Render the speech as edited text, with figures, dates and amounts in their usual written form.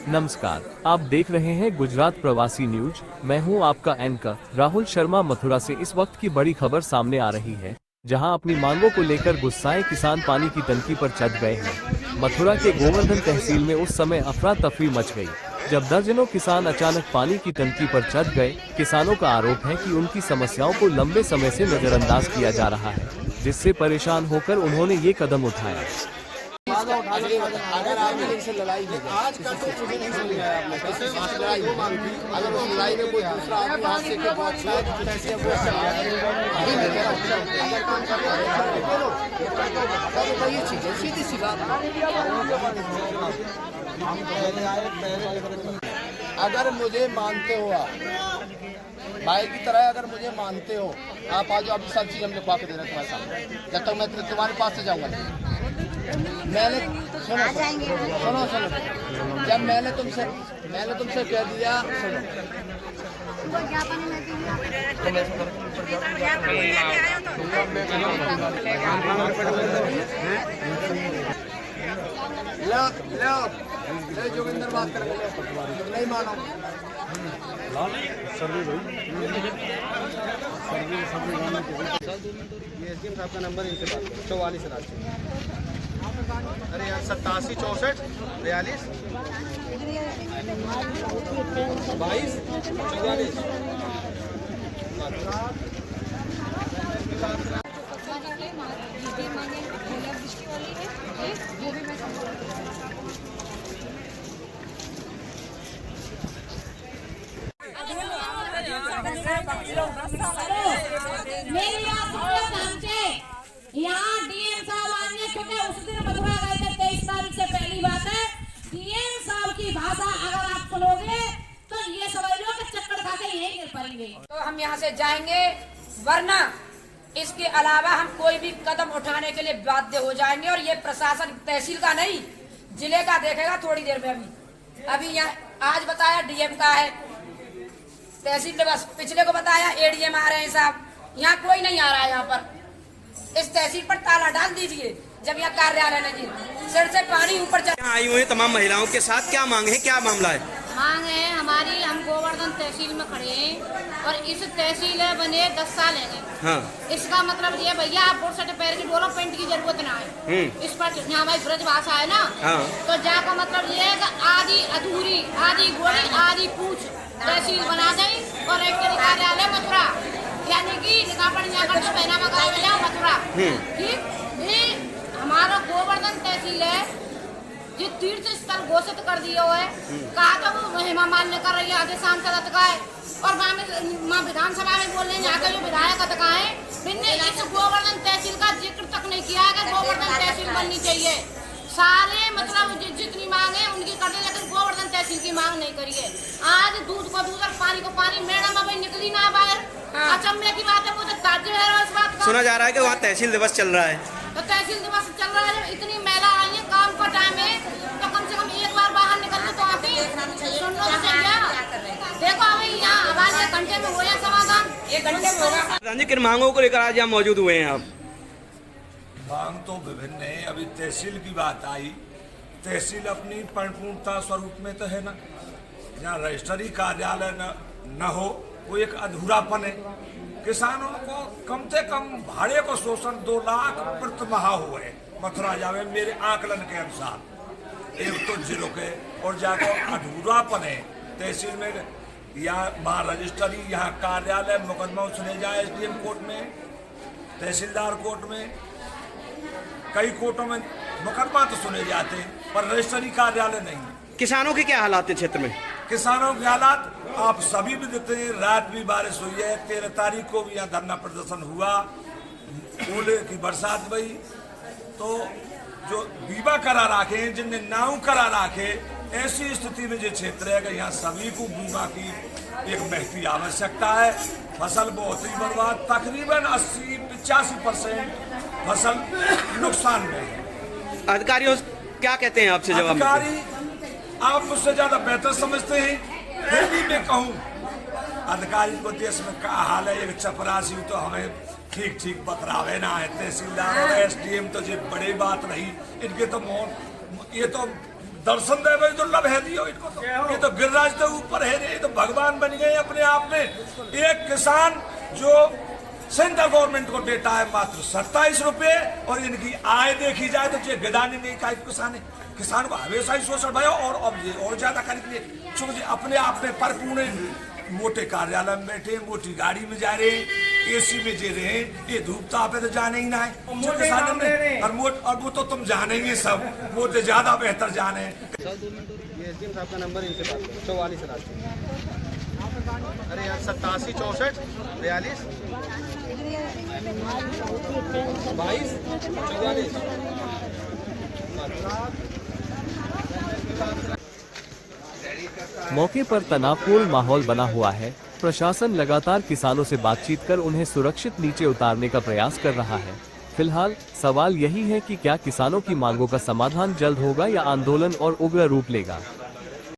नमस्कार, आप देख रहे हैं गुजरात प्रवासी न्यूज। मैं हूं आपका एंकर राहुल शर्मा। मथुरा से इस वक्त की बड़ी खबर सामने आ रही है, जहां अपनी मांगों को लेकर गुस्साए किसान पानी की टंकी पर चढ़ गए हैं। मथुरा के गोवर्धन तहसील में उस समय अफरा तफरी मच गई, जब दर्जनों किसान अचानक पानी की टंकी पर चढ़ गए। किसानों का आरोप है कि उनकी समस्याओं को लंबे समय से नजरअंदाज किया जा रहा है, जिससे परेशान होकर उन्होंने ये कदम उठाया। अगर आपने इनसे लड़ाई में आज का तो मुझे नहीं समझ आया आपने किसी से लड़ाई अगर उस लड़ाई में कोई दूसरा आदमी हाथ से के बहुत शायद कैसे वो अभी मैं कह रहा हूं अगर काम कर रहे हो तो ये चीज है सीधी सी बात। अगर मुझे मानते हो आप भाई की तरह, अगर मुझे मानते हो आप आ जाओ। अभी सब चीज हम लिखवा के दे रहे हैं तुम्हारे सामने, जब तक मैं तुम्हारे पास से जाऊंगा। मैंने सुनो जब मैंने तुमसे कह दिया सुनो ले जोगिंदर बात कर नहीं मानो ये एसडीएम साहब का नंबर इनसे बात 44 अरे यार 87 64 42 22 44 यहाँ डीएम साहब आने क्योंकि उस दिन मथुरा गए थे 23 तारीख से। पहली बात है डीएम साहब की भाषा अगर आप सुनोगे तो ये समझ लो कि चक्कर खा के यहीं गिर पड़ेंगे। तो हम यहाँ से जाएंगे, वरना इसके अलावा हम कोई भी कदम उठाने के लिए बाध्य हो जाएंगे। और ये प्रशासन तहसील का नहीं जिले का देखेगा थोड़ी देर में। अभी यहाँ आज बताया डीएम का है, तहसील ने बस पिछले को बताया एडीएम आ रहे हैं साहब। यहाँ कोई नहीं आ रहा है। यहाँ पर इस तहसील पर ताला डाल दीजिए जब यहाँ कार्यालय नहीं, सिर से पानी ऊपर चल। आई हुई तमाम महिलाओं के साथ क्या मांग है, क्या मामला है? मांग है हमारी, हम गोवर्धन तहसील में खड़े हैं और इस तहसील बने 10 साल है। हाँ। इसका मतलब ये भैया आप बोल सकते पैर की बोलो पेंट की जरूरत ना है। इस पर यहाँ हमारी ब्रज भाषा है ना। हाँ। तो जा का मतलब ये है कि आधी अधूरी आधी गोली आधी पूछ तहसील बना दें और एक कार्यालय मथुरा, यानी कि पहना मकान मथुरा। ठीक, हमारा गोवर्धन तहसील है जो तीर्थ स्थल घोषित कर दिया हुआ है। कहा तो वो महिमा मान्य कर रही है आधे सांसद का है और माँ विधानसभा में बोल रहे हैं यहाँ का जो विधायक का है, इनने इस गोवर्धन तहसील का जिक्र तक नहीं किया है कि गोवर्धन तहसील बननी चाहिए। सारे मतलब जितनी मांग है उनकी कर दी, लेकिन गोवर्धन तहसील की मांग नहीं करी है। आज दूध को दूध और पानी को पानी, मैडम अभी निकली ना बाहर। अचंभे की बात है, मुझे ताज्जुब है इस बात का। सुना जा रहा है कि वहाँ तहसील दिवस चल रहा है। तो तहसील दिवस चल रहा है, इतनी महिला आई है काम का टाइम है तो कम से कम एक बार बाहर निकलने तो आती सुन लो। देखो अभी यहाँ आवाज 1 घंटे में हुआ समाधान, 1 घंटे में होगा। किन मांगों को लेकर आज यहाँ मौजूद हुए हैं आप? मांग तो विभिन्न है। अभी तहसील की बात आई, तहसील अपनी परिपूर्णता स्वरूप में तो है ना, जहाँ रजिस्ट्री कार्यालय न हो वो एक अधूरापन है। किसानों को कम से कम भाड़े को शोषण 2 लाख प्रति माह हुए मथुरा जावे मेरे आकलन के अनुसार। एक तो जिलों के और जाकर अधूरापन है तहसील में। यहाँ वहाँ रजिस्ट्री, यहाँ कार्यालय, मुकदमा सुने जाए एसडीएम कोर्ट में, तहसीलदार कोर्ट में, कई कोर्टों में मुकदमा तो सुने जाते हैं पर रजिस्ट्री कार्यालय नहीं। किसानों के क्या हालात है क्षेत्र में? किसानों के हालात आप सभी भी देते हैं। रात भी बारिश हुई है, 13 तारीख को भी यहाँ धरना प्रदर्शन हुआ, ओले की बरसात हुई। तो जो बीमा करा रखे हैं, जिनने नाव करा रखे, ऐसी स्थिति में जो क्षेत्र है कि यहाँ सभी को बीमा की एक महती आवश्यकता है। फसल बहुत ही बर्बाद, तकरीबन 80-85% फसल नुकसान में है। अधिकारियों क्या कहते हैं आपसे जवाब? अधिकारी आप मुझसे ज्यादा बेहतर समझते हैं, फिर भी मैं कहूँ अधिकारी को देश में क्या हाल है। एक चपरासी तो हमें ठीक ठीक बतरावे ना है, तहसीलदार और एसडीएम तो जो बड़ी बात रही, इनके तो ये तो दर्शन देवे दुर्लभ है दियो इनको तो। ये तो गिरिराज के ऊपर है रे, ये तो भगवान बन गए अपने आप में। एक किसान जो सेंट्रल गवर्नमेंट को देता है मात्र 27 रुपए, और इनकी आय देखी जाए तो ये गिदानी नहीं का किसान है। किसान को हमेशा ही शोषण भयो, और अब ये और ज्यादा करेंगे क्योंकि अपने आप में परिपूर्ण मोटे कार्यालय में बैठे, मोटी गाड़ी में जा रहे, एसी में जे रहे, ये धूप ताप है तो जाने ही ना है किसान में। और वो तो तुम जानेंगे सब, वो तो ज्यादा बेहतर जाने। ये एसडीएम साहब का नंबर इनसे बात करो, 44 अरे यार 87 64 42 22 44। मौके पर तनावपूर्ण माहौल बना हुआ है। प्रशासन लगातार किसानों से बातचीत कर उन्हें सुरक्षित नीचे उतारने का प्रयास कर रहा है। फिलहाल सवाल यही है कि क्या किसानों की मांगों का समाधान जल्द होगा या आंदोलन और उग्र रूप लेगा।